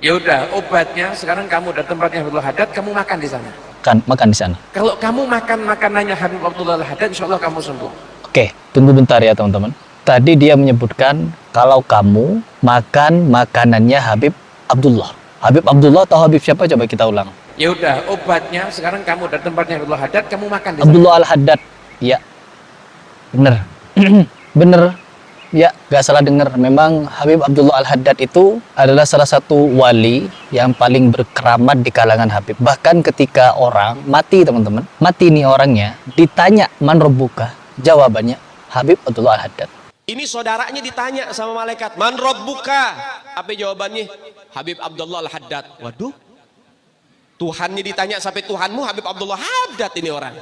Ya udah, obatnya sekarang kamu udah tempatnya Habibullah Haddad, kamu makan di sana. Kan makan di sana. Kalau kamu makan makanannya Habib Abdullah Haddad, insya Allah kamu sembuh. Oke, tunggu bentar ya teman-teman. Tadi dia menyebutkan kalau kamu makan makanannya Habib Abdullah. Habib Abdullah atau Habib siapa? Coba kita ulang. Ya udah, obatnya sekarang kamu udah tempatnya Habibullah Haddad, kamu makan di sana. Abdullah Al-Haddad. Ya, bener. Bener. Ya, gak salah dengar. Memang Habib Abdullah Al-Haddad itu adalah salah satu wali yang paling berkeramat di kalangan Habib. Bahkan ketika orang mati, teman-teman, mati nih orangnya, ditanya man rabbuka, jawabannya Habib Abdullah Al-Haddad. Ini saudaranya ditanya sama malaikat, man rabbuka? Apa jawabannya? Habib Abdullah Al-Haddad. Waduh, Tuhannya ditanya sampai Tuhanmu Habib Abdullah Haddad ini orang.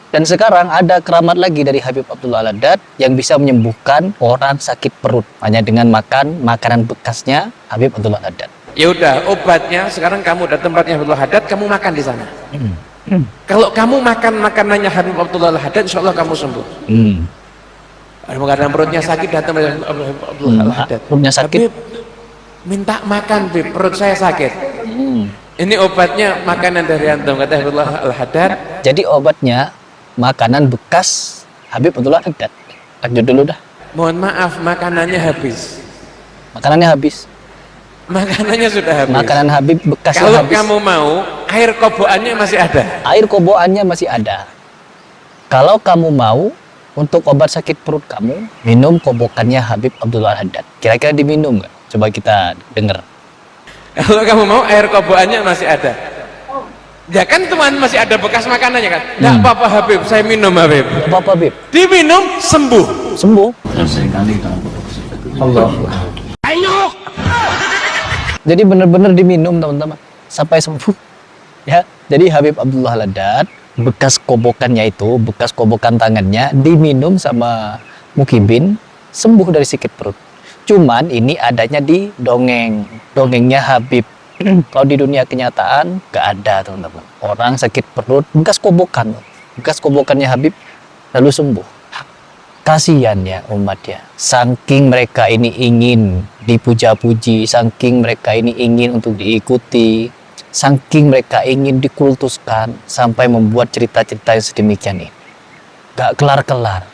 Dan sekarang ada keramat lagi dari Habib Abdullah Al-Haddad yang bisa menyembuhkan orang sakit perut hanya dengan makan makanan bekasnya Habib Abdullah Al-Haddad. Ya udah, obatnya sekarang kamu udah tempatnya Habibullah Haddad, kamu makan di sana. Kalau kamu makan makanannya Habib Abdullah Haddad, insya Allah kamu sembuh. Ada kadang perutnya sakit, datang Habib Abdullah Haddad. Perutnya sakit. Habib, minta makan, Habib, perut saya sakit. Ini obatnya makanan dari antum, kata Habibullah Al-Haddad. Jadi obatnya makanan bekas Habib Abdullah Haddad. Lanjut dulu dah. Mohon maaf, makanannya habis. Makanannya habis. Makanannya sudah habis. Makanan Habib bekasnya Kalau habis. kamu mau, air kobokannya masih ada. Air kobokannya masih ada. Kalau kamu mau untuk obat sakit perut kamu, minum kobokannya Habib Abdullah Haddad. Kira-kira diminum nggak? Coba kita dengar. Kalau kamu mau, air kobokannya masih ada. Ya kan teman masih ada bekas makanannya kan? Nggak apa-apa Habib, saya minum Habib. Nggak apa-apa Habib. Diminum, sembuh. Sembuh. Allah. Jadi benar-benar diminum teman-teman sampai sembuh. Ya, jadi Habib Abdullah Haddad bekas kobokannya itu, bekas kobokan tangannya diminum sama Mukibin, sembuh dari sakit perut. Cuman ini adanya di dongengnya Habib. Kalau di dunia kenyataan gak ada teman-teman. Orang sakit perut bekas kobokannya Habib lalu sembuh. Kasihan ya umatnya. Saking mereka ini ingin dipuja-puji, saking mereka ini ingin untuk diikuti, saking mereka ingin dikultuskan sampai membuat cerita-cerita yang sedemikian ini. Gak kelar-kelar.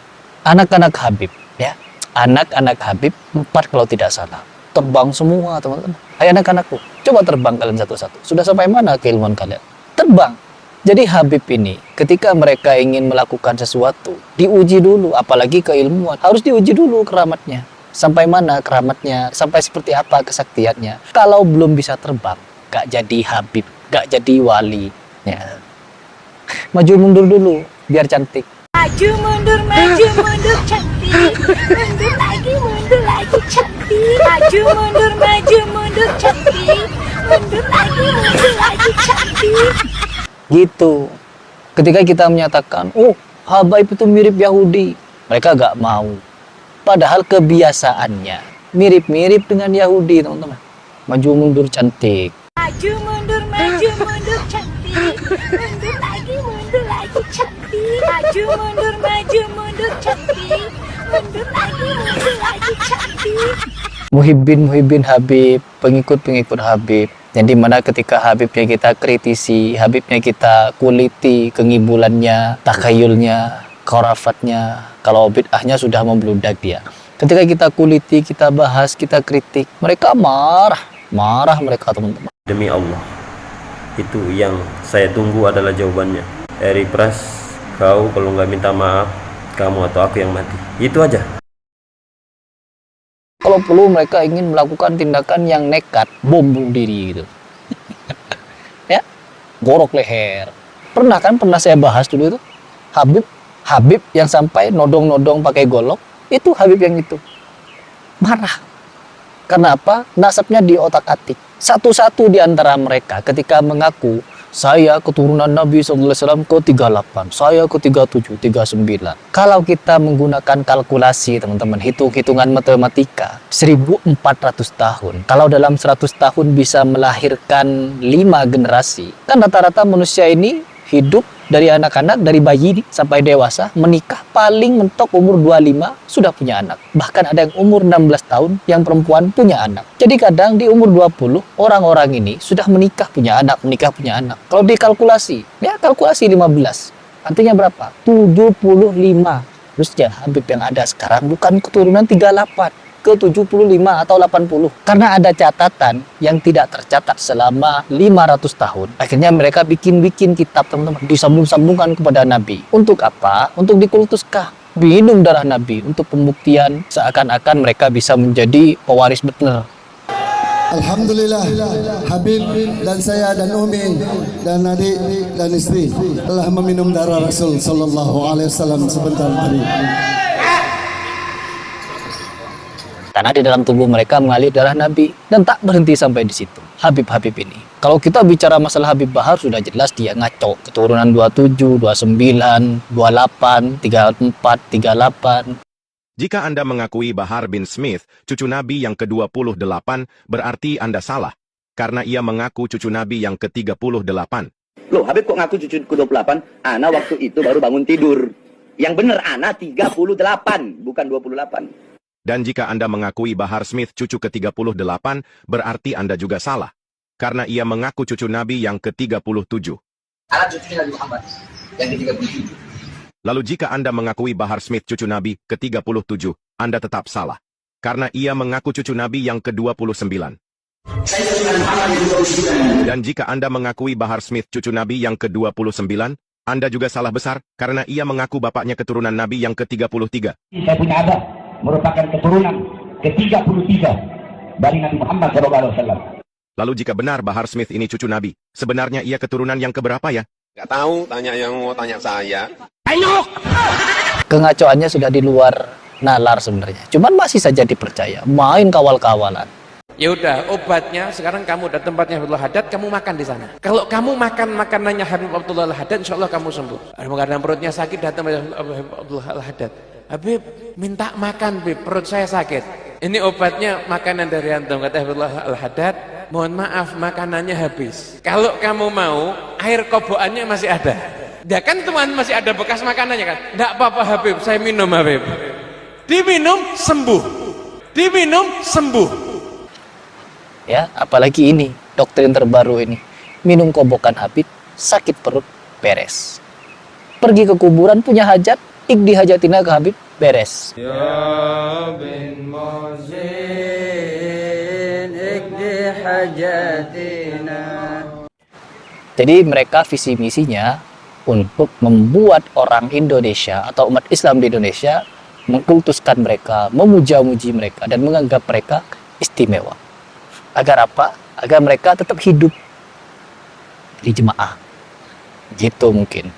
Anak-anak Habib ya, anak-anak Habib 4 kalau tidak salah. Terbang semua teman-teman. Hai anak-anakku, coba terbang kalian satu-satu. Sudah sampai mana keilmuan kalian? Terbang. Jadi Habib ini ketika mereka ingin melakukan sesuatu, diuji dulu, apalagi keilmuan. Harus diuji dulu keramatnya. Sampai mana keramatnya, sampai seperti apa kesaktiannya. Kalau belum bisa terbang, gak jadi Habib, gak jadi wali. Ya. Maju mundur dulu, biar cantik. Maju mundur cantik. Mundur lagi cantik. Maju mundur cantik. Mundur lagi cantik. Gitu. Ketika kita menyatakan, oh Habaib itu mirip Yahudi, mereka gak mau. Padahal kebiasaannya mirip-mirip dengan Yahudi teman-teman. Maju mundur cantik. Maju mundur cantik. Mundur lagi cantik. Maju mundur cantik. Mundur lagi cantik. Muhibbin Habib, pengikut Habib. Yang dimana ketika Habibnya kita kritisi, Habibnya kita kuliti, kengibulannya, takhayulnya, khurafatnya, kalau bid'ahnya sudah membludak dia. Ketika kita kuliti, kita bahas, kita kritik, mereka marah mereka teman-teman. Demi Allah, itu yang saya tunggu adalah jawabannya. Eri Pras, kau kalau nggak minta maaf, kamu atau aku yang mati. Itu aja. Kalau perlu mereka ingin melakukan tindakan yang nekat, bom bunuh diri gitu. Ya, gorok leher. Pernah saya bahas dulu itu Habib yang sampai nodong pakai golok, itu Habib yang itu. Marah. Karena apa? Nasabnya di otak-atik. Satu-satu di antara mereka ketika mengaku saya keturunan Nabi SAW ke-38, saya ke-37, 39. Kalau kita menggunakan kalkulasi teman-teman, hitungan matematika, 1400 tahun. Kalau dalam 100 tahun bisa melahirkan 5 generasi, kan rata-rata manusia ini hidup dari anak-anak, dari bayi sampai dewasa, menikah paling mentok umur 25 sudah punya anak. Bahkan ada yang umur 16 tahun yang perempuan punya anak. Jadi kadang di umur 20 orang-orang ini sudah menikah punya anak. Kalau dikalkulasi, ya kalkulasi 15. Artinya berapa? 75. Harusnya Habib yang ada sekarang bukan keturunan 38. Ke 75 atau 80. Karena ada catatan yang tidak tercatat selama 500 tahun. Akhirnya mereka bikin kitab, teman-teman, disambung-sambungkan kepada Nabi. Untuk apa? Untuk dikultuskan. Minum darah Nabi untuk pembuktian seakan-akan mereka bisa menjadi pewaris benar. Alhamdulillah, Habib dan saya dan Umi dan adik dan istri telah meminum darah Rasul sallallahu alaihi wasallam sebentar hari. Karena di dalam tubuh mereka mengalir darah Nabi dan tak berhenti sampai di situ. Habib-habib ini. Kalau kita bicara masalah Habib Bahar sudah jelas dia ngaco. Keturunan 27, 29, 28, 34, 38. Jika Anda mengakui Bahar bin Smith, cucu Nabi yang ke-28, berarti Anda salah. Karena ia mengaku cucu Nabi yang ke-38. Loh, Habib kok ngaku cucu ke-28? Ana waktu itu baru bangun tidur. Yang benar Ana 38, bukan 28. Dan jika Anda mengakui Bahar Smith cucu ke-38, berarti Anda juga salah. Karena ia mengaku cucu Nabi yang ke-37. Ana cucunya Nabi Muhammad yang ke-37. Lalu jika Anda mengakui Bahar Smith cucu Nabi ke-37, Anda tetap salah. Karena ia mengaku cucu Nabi yang ke-29. Dan jika Anda mengakui Bahar Smith cucu Nabi yang ke-29, Anda juga salah besar, karena ia mengaku bapaknya keturunan Nabi yang ke-33. Saya punya abah merupakan keturunan ke-33 dari Nabi Muhammad SAW. Lalu jika benar Bahar Smith ini cucu Nabi, sebenarnya ia keturunan yang keberapa ya? Nggak tahu, tanya yang mau tanya saya. Kengacoannya sudah di luar nalar sebenarnya. Cuman masih saja dipercaya. Main kawal-kawalan. Ya udah, obatnya sekarang kamu udah tempatnya Habib Al-Haddad, kamu makan di sana. Kalau kamu makan makanannya Habib Abdullah Al-Haddad, insya Allah kamu sembuh. Ada kadang perutnya sakit, datang pada Habib Abdullah Al-Haddad. Habib, minta makan, Habib, perut saya sakit. Ini obatnya makanan dari antum, kata Habib Al-Haddad. Mohon maaf, makanannya habis. Kalau kamu mau, air kobokannya masih ada. Ya kan teman masih ada bekas makanannya kan? Nggak apa-apa Habib, saya minum Habib. Diminum sembuh. Diminum sembuh. Ya, apalagi ini doktrin terbaru ini. Minum kobokan Habib, sakit perut, beres. Pergi ke kuburan punya hajat, ikdi hajatina ke Habib, beres. Ya bin Muhsin ikdi hajatina. Jadi mereka visi misinya untuk membuat orang Indonesia atau umat Islam di Indonesia mengkultuskan mereka, memuja-muji mereka dan menganggap mereka istimewa. Agar apa? Agar mereka tetap hidup di jemaah. Gitu mungkin.